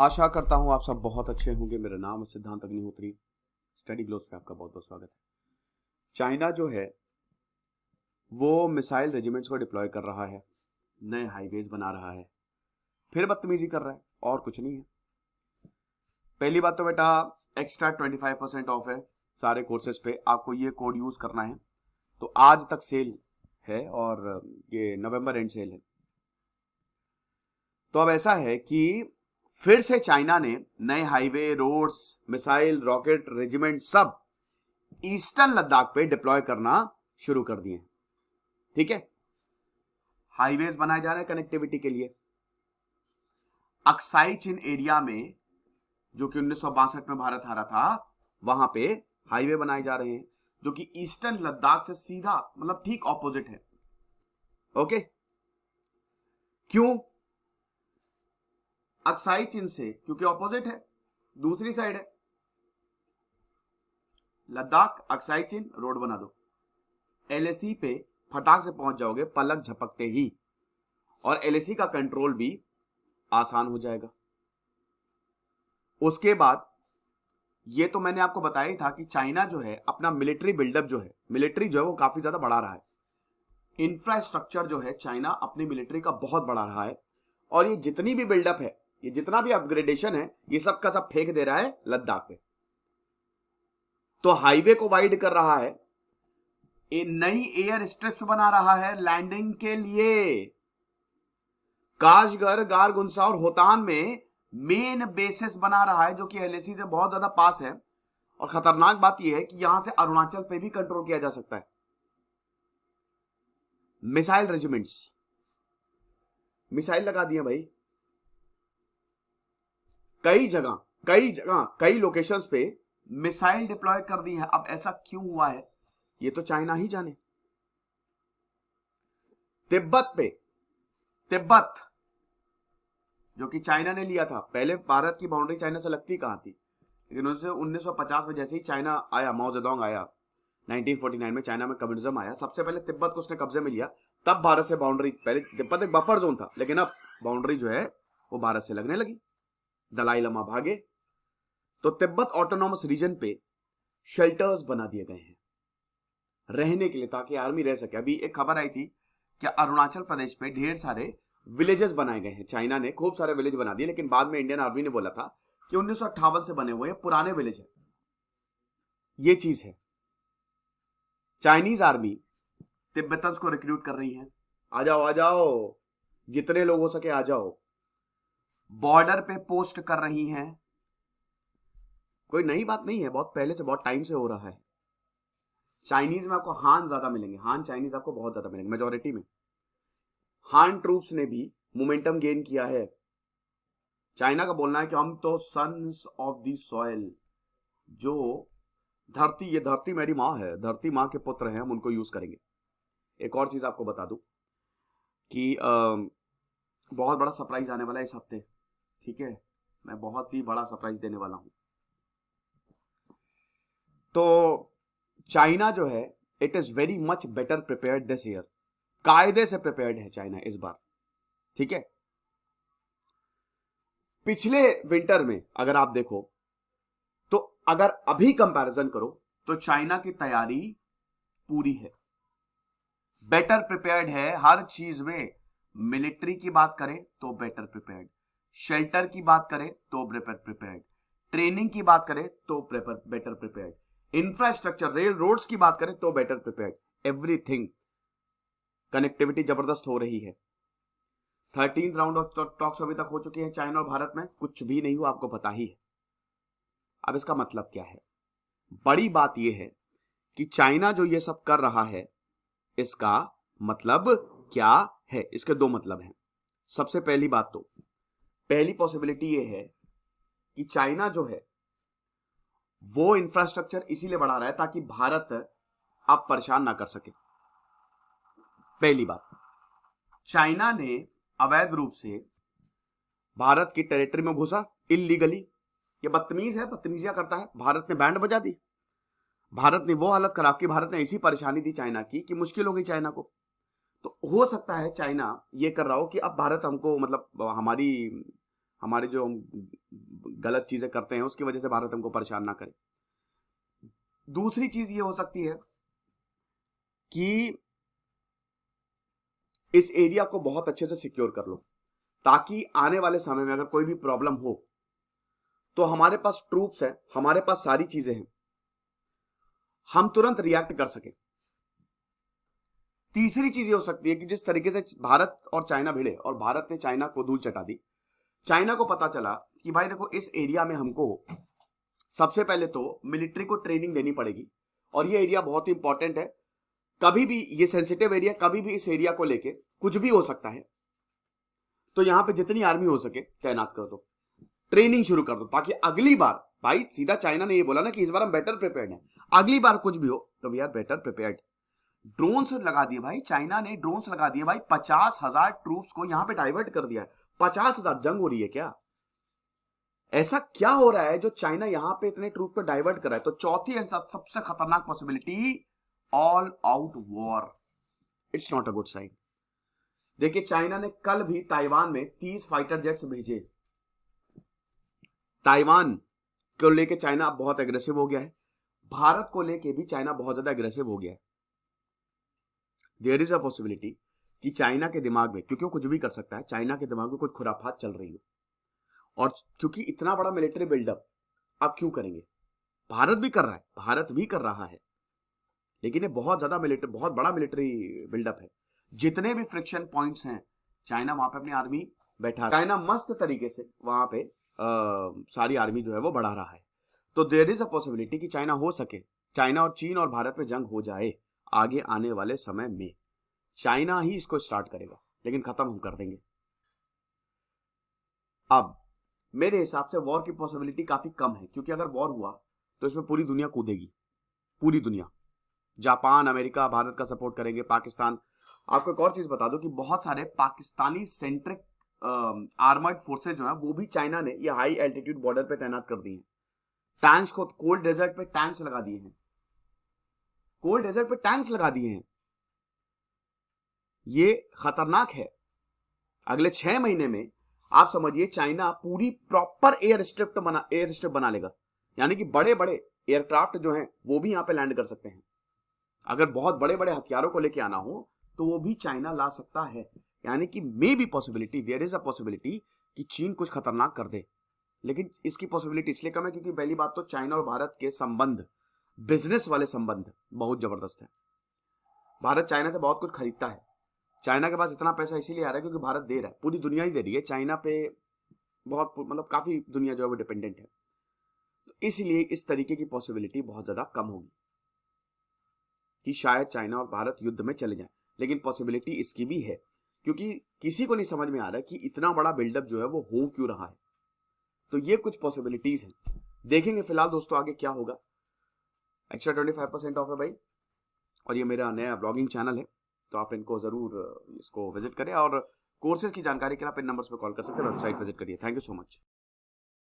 आशा करता हूँ आप सब बहुत अच्छे होंगे। मेरा नाम है सिद्धांत अग्निहोत्री। स्टडी ग्लोस पे आपका बहुत बहुत स्वागत है। चाइना जो है वो मिसाइल रेजिमेंट्स को डिप्लॉय कर रहा है, नए हाईवेज बना रहा है, फिर बदतमीजी कर रहा है और कुछ नहीं है। पहली बात तो बेटा एक्स्ट्रा 25% ऑफ है सारे कोर्सेज पे। आपको ये कोड यूज करना है। तो आज तक सेल है और ये नवंबर एंड सेल है। तो अब ऐसा है कि फिर से चाइना ने नए highway, roads, missile, rocket, regiment सब ईस्टर्न लद्दाख पे डिप्लॉय करना शुरू कर दिए। ठीक है, हाईवेज बनाए जा रहे हैं कनेक्टिविटी के लिए। अक्साई चिन एरिया में जो कि 1962 में भारत हारा था, वहां पे हाईवे बनाए जा रहे हैं जो कि ईस्टर्न लद्दाख से सीधा मतलब ठीक ऑपोजिट है। ओके, क्यों अक्साई चिन से? क्योंकि ऑपोजिट है, दूसरी साइड है। लद्दाख अक्साई चिन रोड बना दो, एलएसी पे फटाक से पहुंच जाओगे पलक झपकते ही, और एलएसी का कंट्रोल भी आसान हो जाएगा। उसके बाद ये तो मैंने आपको बताया ही था कि चाइना जो है अपना मिलिट्री बिल्डअप जो है, मिलिट्री जो है वो काफी ज्यादा बढ़ा रहा है। इंफ्रास्ट्रक्चर जो है चाइना अपनी मिलिट्री का बहुत बढ़ा रहा है, और ये जितनी भी बिल्डअप है, ये जितना भी अपग्रेडेशन है, ये सब का सब फेंक दे रहा है लद्दाख पे। तो हाईवे को वाइड कर रहा है, नई एयर स्ट्रिप्स बना रहा है लैंडिंग के लिए। काशगर, गारगुंसा और होतान में मेन बेसिस बना रहा है जो कि एलएसी से बहुत ज्यादा पास है। और खतरनाक बात यह है कि यहां से अरुणाचल पे भी कंट्रोल किया जा सकता है। मिसाइल रेजिमेंट्स, मिसाइल लगा दिए भाई कई लोकेशंस पे मिसाइल डिप्लॉय कर दी है। अब ऐसा क्यों हुआ है ये तो चाइना ही जाने। तिब्बत जो कि चाइना ने लिया था, पहले भारत की बाउंड्री चाइना से लगती कहां थी, लेकिन 1950 में जैसे ही चाइना आया, माओ जेडोंग आया, 1949 में चाइना में कम्युनिज्म आया, सबसे पहले तिब्बत को उसने कब्जे में लिया। तब भारत से बाउंड्री, पहले तिब्बत एक बफर जोन था, लेकिन अब बाउंड्री जो है वो भारत से लगने लगी। दलाई लामा भागे तो तिब्बत ऑटोनॉमस रीजन पे शेल्टर्स बना दिए गए हैं रहने के लिए, ताकि आर्मी रह सके। अभी एक खबर आई थी कि अरुणाचल प्रदेश पे ढेर सारे विलेजेस बनाए गए हैं। चाइना ने खूब सारे विलेज बना दिए, लेकिन बाद में इंडियन आर्मी ने बोला था कि 1958 से बने हुए पुराने विलेज है। ये चीज है। चाइनीज आर्मी तिब्बतन्स को रिक्रूट कर रही है, आ जाओ आ जाओ, जितने लोग हो सके आ जाओ। बॉर्डर पे पोस्ट कर रही हैं। कोई नई बात नहीं है, बहुत पहले से, बहुत टाइम से हो रहा है। चाइनीज में आपको हान ज्यादा मिलेंगे, हान चाइनीज आपको बहुत ज्यादा मिलेंगे मेजोरिटी में। हान ट्रूप्स ने भी मोमेंटम गेन किया है। चाइना का बोलना है कि हम तो सन्स ऑफ द सॉइल, जो धरती, ये धरती मेरी माँ है, धरती माँ के पुत्र हैं, हम उनको यूज करेंगे। एक और चीज आपको बता दूं कि बहुत बड़ा सरप्राइज आने वाला है इस हफ्ते। ठीक है, मैं बहुत ही बड़ा सरप्राइज देने वाला हूं। तो चाइना जो है it is very much better prepared this year. कायदे से प्रिपेयर्ड है चाइना इस बार। ठीक है, पिछले विंटर में अगर आप देखो तो अगर अभी कंपैरिजन करो तो चाइना की तैयारी पूरी है, बेटर प्रिपेयर्ड है हर चीज में। मिलिट्री की बात करें तो बेटर प्रिपेयर्ड, शेल्टर की बात करें तो बेटर प्रिपेयर्ड, ट्रेनिंग की बात करें तो better prepared, infrastructure, rail roads की बात करें तो बेटर प्रिपेयर्ड, एवरीथिंग। कनेक्टिविटी जबरदस्त हो रही है। 13th राउंड ऑफ टॉक्स अभी तक हो चुके हैं चाइना और भारत में, कुछ भी नहीं हुआ, आपको पता ही है। अब इसका मतलब क्या है? बड़ी बात यह है कि चाइना जो ये सब कर रहा है, इसका मतलब क्या है? इसके दो मतलब हैं। सबसे पहली बात, तो पहली पॉसिबिलिटी यह है कि चाइना जो है वो इंफ्रास्ट्रक्चर इसीलिए बढ़ा रहा है ताकि भारत आप परेशान ना कर सके। पहली बात, चाइना ने अवैध रूप से भारत की टेरिटरी में घुसा इलीगली। ये बदतमीज है, बदतमीजियां करता है। भारत ने बैंड बजा दी, भारत ने वो हालत खराब की, भारत ने ऐसी परेशानी दी चाइना की कि मुश्किल हो गई चाइना को। तो हो सकता है चाइना ये कर रहा हो कि अब भारत हमको, मतलब हमारी हमारे जो हम गलत चीजें करते हैं उसकी वजह से भारत हमको परेशान ना करे। दूसरी चीज ये हो सकती है कि इस एरिया को बहुत अच्छे से सिक्योर कर लो, ताकि आने वाले समय में अगर कोई भी प्रॉब्लम हो तो हमारे पास ट्रूप्स है, हमारे पास सारी चीजें हैं, हम तुरंत रिएक्ट कर सके। तीसरी चीज ये हो सकती है कि जिस तरीके से भारत और चाइना भिड़े और भारत ने चाइना को धूल चटा दी, चाइना को पता चला कि भाई देखो इस एरिया में हमको सबसे पहले तो मिलिट्री को ट्रेनिंग देनी पड़ेगी, और ये एरिया बहुत ही इंपॉर्टेंट है, कभी भी ये सेंसिटिव एरिया, कभी भी इस एरिया को लेके कुछ भी हो सकता है, तो यहां पे जितनी आर्मी हो सके तैनात कर दो, ट्रेनिंग शुरू कर दो, ताकि अगली बार, भाई सीधा चाइना ने ये बोला ना कि इस बार हम बेटर प्रिपेयर्ड हैं, अगली बार कुछ भी हो तो we are better prepared. Drones लगा दिए भाई, चाइना ने ड्रोन्स लगा दिए भाई, 50,000 ट्रूप्स को यहां पे डाइवर्ट कर दिया है। 50,000 जंग हो रही है क्या? ऐसा क्या हो रहा है जो चाइना यहां पे इतने ट्रूप को डाइवर्ट कर रहा है? तो चौथी एंड सबसे खतरनाक possibility, all out war. It's not a good sign. देखिए चाइना ने कल भी ताइवान में 30 फाइटर जेट्स भेजे। ताइवान को लेके चाइना अब बहुत एग्रेसिव हो गया है, भारत को लेके भी चाइना बहुत ज्यादा एग्रेसिव हो गया है। देयर इज अ पॉसिबिलिटी कि चाइना के दिमाग में, क्योंकि वो कुछ भी कर सकता है, चाइना के दिमाग में कुछ खुराफात चल रही हो, और क्योंकि इतना बड़ा मिलिट्री बिल्डअप अब क्यों करेंगे? भारत भी कर रहा है, भारत भी कर रहा है, लेकिन ये बहुत ज्यादा मिलिट्री, बहुत बड़ा मिलिट्री बिल्डअप है। जितने भी फ्रिक्शन पॉइंट्स हैं, चाइना वहां पे अपनी आर्मी बैठा, चाइना मस्त तरीके से वहां पे सारी आर्मी जो है वो बढ़ा रहा है। तो देयर इज अ पॉसिबिलिटी कि चाइना हो सके, चाइना और चीन और भारत में जंग हो जाए आगे आने वाले समय में। चाइना ही इसको स्टार्ट करेगा, लेकिन खत्म हम कर देंगे। अब मेरे हिसाब से वॉर की पॉसिबिलिटी काफी कम है, क्योंकि अगर वॉर हुआ तो इसमें पूरी दुनिया कूदेगी, पूरी दुनिया। जापान, अमेरिका भारत का सपोर्ट करेंगे, पाकिस्तान। आपको एक और चीज बता दो कि बहुत सारे पाकिस्तानी सेंट्रिक आर्मर्ड फोर्सेज जो है वो भी चाइना ने ये हाई एल्टीट्यूड बॉर्डर पे तैनात कर दी हैं। टैंक्स को, कोल्ड डेजर्ट पे टैंक्स लगा दिए हैं, कोल्ड डेजर्ट पे टैंक्स लगा दिए हैं। ये खतरनाक है। अगले 6 महीने में आप समझिए चाइना पूरी प्रॉपर एयर स्ट्रिप बना लेगा, यानी कि बड़े बड़े एयरक्राफ्ट जो हैं वो भी यहां पे लैंड कर सकते हैं। अगर बहुत बड़े बड़े हथियारों को लेके आना हो तो वो भी चाइना ला सकता है। यानी कि maybe possibility, there is a possibility कि चीन कुछ खतरनाक कर दे। लेकिन इसकी पॉसिबिलिटी इसलिए कम है क्योंकि पहली बात तो चाइना और भारत के संबंध, बिजनेस वाले संबंध बहुत जबरदस्त है। भारत चाइना से बहुत कुछ खरीदता है, चाइना के पास इतना पैसा इसीलिए आ रहा है क्योंकि भारत दे रहा है, पूरी दुनिया ही दे रही है चाइना पे, बहुत मतलब काफी दुनिया जो है वो डिपेंडेंट है। तो इसलिए इस तरीके की पॉसिबिलिटी बहुत ज्यादा कम होगी कि शायद चाइना और भारत युद्ध में चले जाएं। लेकिन पॉसिबिलिटी इसकी भी है, क्योंकि किसी को नहीं समझ में आ रहा है कि इतना बड़ा बिल्डअप जो है वो हो क्यों रहा है। तो ये कुछ पॉसिबिलिटीज हैं, देखेंगे फिलहाल दोस्तों आगे क्या होगा। एक्स्ट्रा 25% ऑफ है भाई, और ये मेरा नया ब्लॉगिंग चैनल है, तो आप इनको जरूर इसको विजिट करें, और कोर्सेज की जानकारी के लिए आप इन नंबर्स पे कॉल कर सकते हैं, वेबसाइट विजिट करिए। Thank you so much.